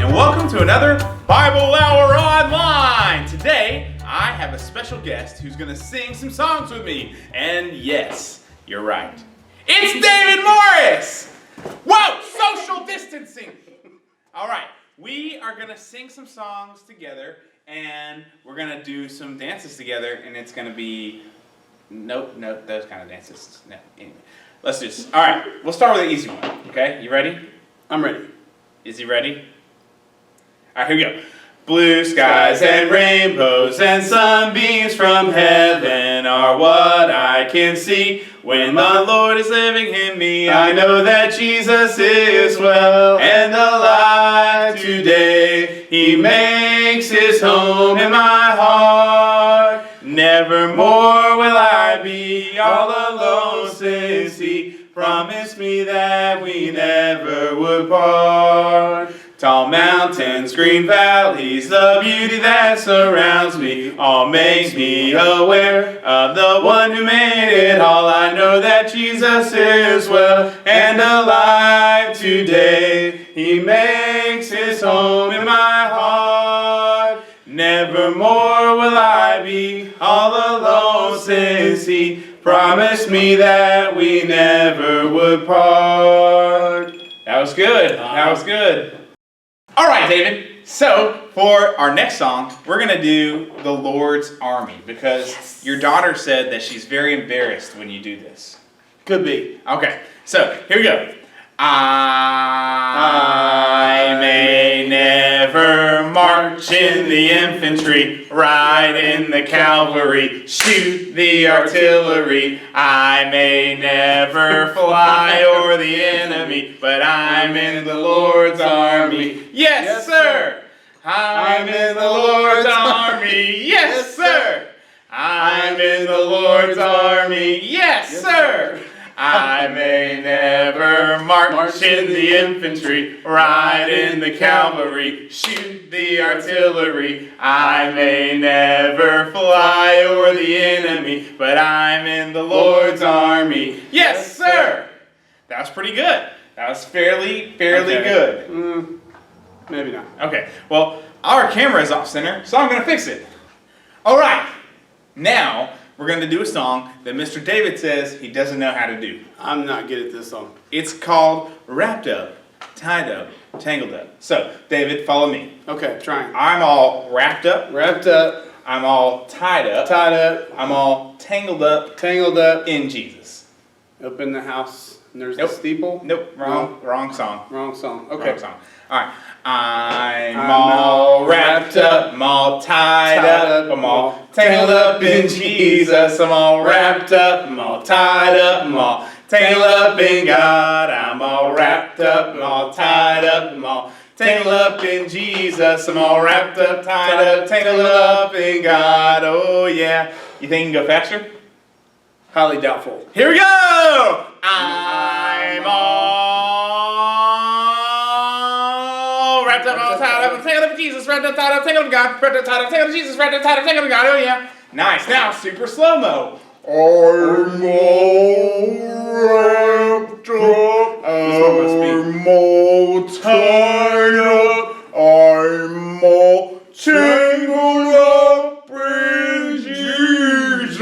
and welcome to another Bible Hour Online. Today, I have a special guest who's going to sing some songs with me. And yes, you're right. It's David Morris! Whoa, social distancing! All right, we are going to sing some songs together, and we're going to do some dances together, and it's going to be... Nope, those kind of dances. No, anyway. Let's just... All right, we'll start with the easy one, okay? You ready? I'm ready. Is he ready? All right, here we go. Blue skies and rainbows and sunbeams from heaven are what I can see. When the Lord is living in me, I know that Jesus is well and alive today. He makes his home in my heart. Nevermore will I be all alone, since he promised me that we never would part. Tall mountains, green valleys, the beauty that surrounds me all makes me aware of the one who made it all. I know that Jesus is well and alive today. He makes his home in my heart. Nevermore will I be all alone, since he promised me that we never would part. That was good. That was good. All right, David. So for our next song, we're going to do The Lord's Army, because your daughter said that she's very embarrassed when you do this. Could be. Okay, so here we go. I may never march in the infantry, ride in the cavalry, shoot the artillery. I may never fly over the enemy, but I'm in the Lord's army. Yes, sir! I'm in the Lord's army. Yes, sir! I'm in the Lord's army. Yes, sir! I may never march in the infantry, ride in the cavalry, shoot the artillery. I may never fly over the enemy, but I'm in the Lord's army. Yes, sir! That was pretty good. That was fairly good. Maybe not. Okay, well, our camera is off center, so I'm going to fix it. All right, now we're going to do a song that Mr. David says he doesn't know how to do. I'm not good at this song. It's called Wrapped Up, Tied Up, Tangled Up. So, David, follow me. Okay, trying. I'm all wrapped up. Wrapped up. I'm all tied up. Tied up. I'm all tangled up. Tangled up. In Jesus. Up in the house. And there's Nope. a steeple. Nope, wrong song. Wrong song. Okay. Wrong song. All right. I'm all wrapped up, I'm all tied up, I'm all tangled up in Jesus. I'm all wrapped up, I'm all tied up, I'm all tangled up in God. I'm all wrapped up, I'm all tied up, I'm all tangled up in Jesus. I'm all wrapped up, tied up, tangled up in God. Oh yeah. You think you can go faster? Highly doubtful. Here we go! I'm all wrapped up, all tied up, tangled up in Jesus, wrapped up, tied up, tangled up in God, wrapped up, tied up, tangled up in Jesus, wrapped up, tied up, tangled up in God. Oh yeah. Nice. Now super slow-mo. I'm all wrapped up, I'm all tied up, I'm all tangled up in Jesus.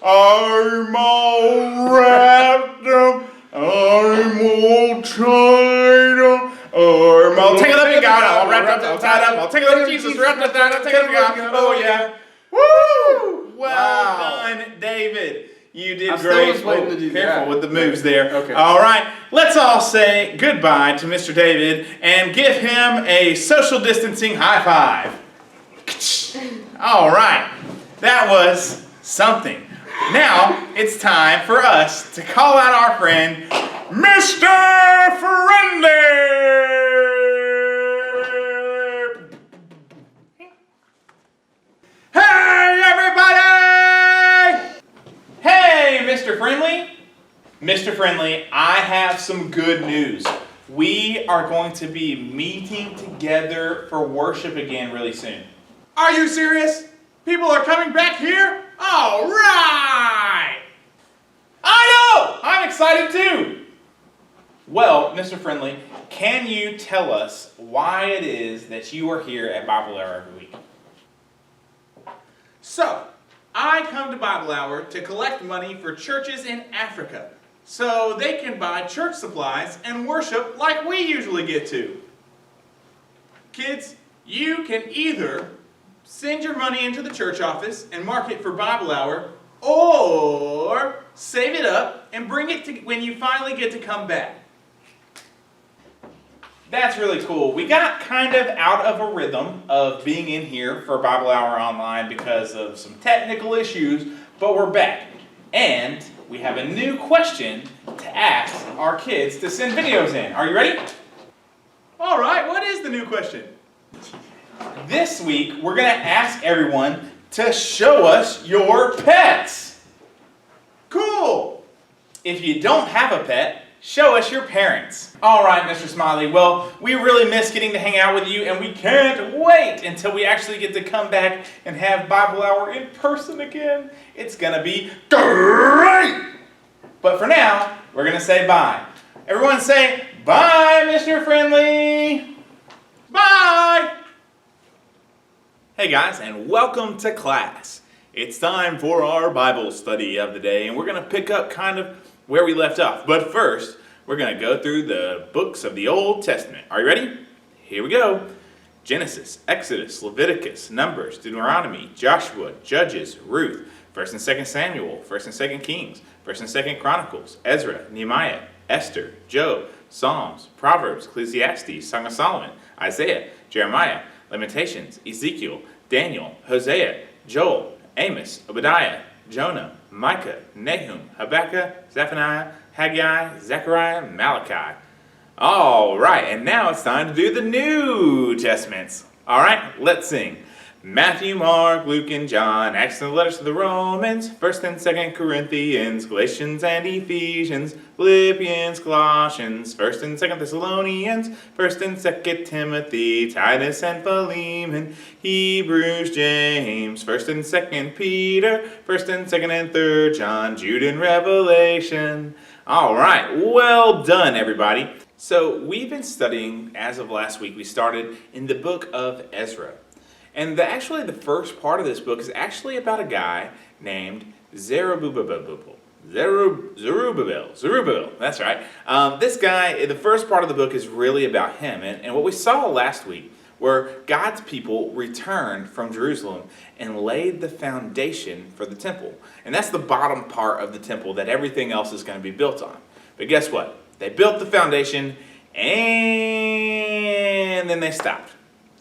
I'm all wrapped up, I'm all tied up, I'm all tangled up in God, I'm all wrapped up, all tied up, all tangled up in Jesus, wrapped up, tied up, tangled up in God. Oh yeah. Woo! Well done, David. You did great. Careful with the moves there. Okay. All right. Let's all say goodbye to Mr. David and give him a social distancing high five. All right. That was something. Now it's time for us to call out our friend, Mr. Friendly. Hey, everybody! Hey, Mr. Friendly. Mr. Friendly, I have some good news. We are going to be meeting together for worship again really soon. Are you serious? People are coming back here? All right! I know! I'm excited too! Well, Mr. Friendly, can you tell us why it is that you are here at Bible Hour every week? So, I come to Bible Hour to collect money for churches in Africa so they can buy church supplies and worship like we usually get to. Kids, you can either send your money into the church office and mark it for Bible Hour, or save it up and bring it to when you finally get to come back. That's really cool. We got kind of out of a rhythm of being in here for Bible Hour Online because of some technical issues, but we're back. And we have a new question to ask our kids to send videos in. Are you ready? All right, what is the new question? This week, we're going to ask everyone to show us your pets. Cool! If you don't have a pet, show us your parents. All right, Mr. Smiley. Well, we really miss getting to hang out with you, and we can't wait until we actually get to come back and have Bible Hour in person again. It's going to be great! But for now, we're going to say bye. Everyone say, bye, Mr. Friendly! Bye! Hey guys, and welcome to class. It's time for our Bible study of the day, and we're going to pick up kind of where we left off. But first, we're going to go through the books of the Old Testament. Are you ready? Here we go. Genesis, Exodus, Leviticus, Numbers, Deuteronomy, Joshua, Judges, Ruth, 1st and 2nd Samuel, 1st and 2nd Kings, 1st and 2nd Chronicles, Ezra, Nehemiah, Esther, Job, Psalms, Proverbs, Ecclesiastes, Song of Solomon, Isaiah, Jeremiah, Lamentations, Ezekiel, Daniel, Hosea, Joel, Amos, Obadiah, Jonah, Micah, Nahum, Habakkuk, Zephaniah, Haggai, Zechariah, Malachi. All right, and now it's time to do the New Testaments. All right, let's sing. Matthew, Mark, Luke, and John, Acts and the letters to the Romans, 1st and 2nd Corinthians, Galatians and Ephesians, Philippians, Colossians, 1st and 2nd Thessalonians, 1st and 2nd Timothy, Titus and Philemon, Hebrews, James, 1st and 2nd Peter, 1st and 2nd and 3rd John, Jude, and Revelation. All right, well done, everybody. So we've been studying, as of last week, we started in the book of Ezra. And actually the first part of this book is actually about a guy named Zerubbabel, that's right. This guy, the first part of the book is really about him. And what we saw last week were God's people returned from Jerusalem and laid the foundation for the temple. And that's the bottom part of the temple that everything else is going to be built on. But guess what? They built the foundation and then they stopped.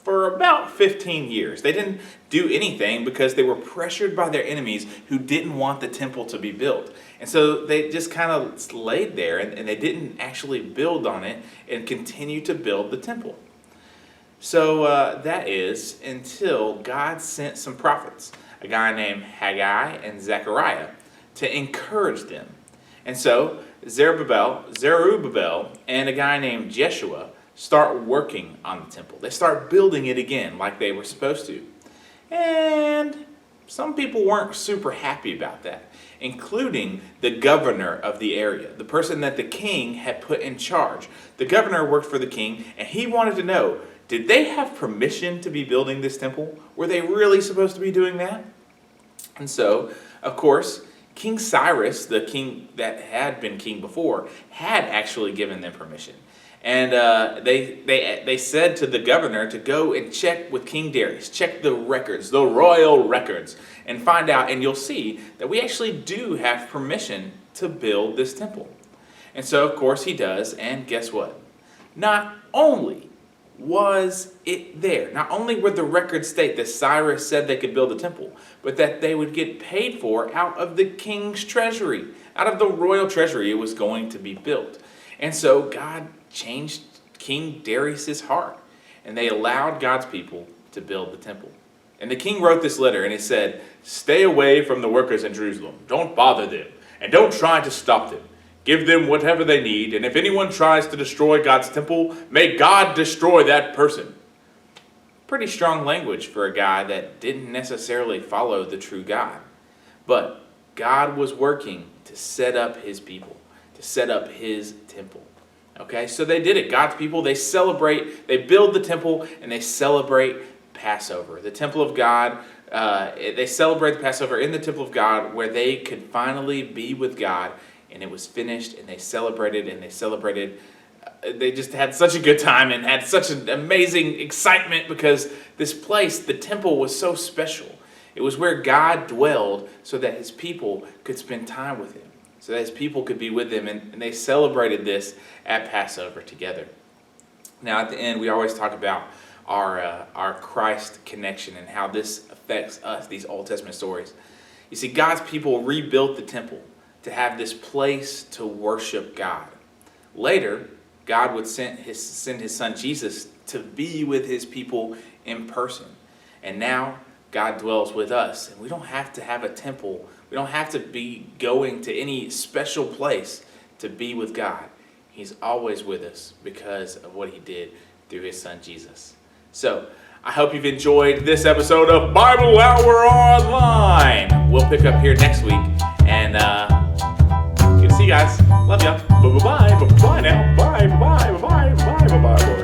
For about 15 years. They didn't do anything because they were pressured by their enemies who didn't want the temple to be built. And so they just kind of laid there and they didn't actually build on it and continue to build the temple. So that is until God sent some prophets, a guy named Haggai and Zechariah, to encourage them. And so Zerubbabel and a guy named Jeshua start working on the temple. They start building it again like they were supposed to. And some people weren't super happy about that, including the governor of the area, the person that the king had put in charge. The governor worked for the king, and he wanted to know, did they have permission to be building this temple? Were they really supposed to be doing that? And so, of course, King Cyrus, the king that had been king before, had actually given them permission. And they said to the governor to go and check with King Darius, check the records, the royal records, and find out, and you'll see that we actually do have permission to build this temple. And so, of course, he does, and guess what? Not only was it there, not only would the records state that Cyrus said they could build the temple, but that they would get paid for out of the king's treasury, out of the royal treasury it was going to be built. And so God changed King Darius' heart, and they allowed God's people to build the temple. And the king wrote this letter, and it said, "Stay away from the workers in Jerusalem. Don't bother them, and don't try to stop them. Give them whatever they need, and if anyone tries to destroy God's temple, may God destroy that person." Pretty strong language for a guy that didn't necessarily follow the true God. But God was working to set up his people, to set up his temple. Okay, so they did it. God's people, they celebrate, they build the temple, and they celebrate Passover. The temple of God, they celebrate the Passover in the temple of God where they could finally be with God, and it was finished, and they celebrated, they just had such a good time and had such an amazing excitement because this place, the temple, was so special. It was where God dwelled so that his people could spend time with him, so that his people could be with him, and they celebrated this at Passover together. Now, at the end, we always talk about our Christ connection and how this affects us, these Old Testament stories. You see, God's people rebuilt the temple to have this place to worship God. Later, God would send his son Jesus to be with his people in person. And now God dwells with us. And we don't have to have a temple. We don't have to be going to any special place to be with God. He's always with us because of what he did through his son Jesus. So, I hope you've enjoyed this episode of Bible Hour Online. We'll pick up here next week. And good to see you guys. Love ya. Bye-bye. Bye-bye now. Bye. Bye. Bye. Bye. Bye. Bye. Bye.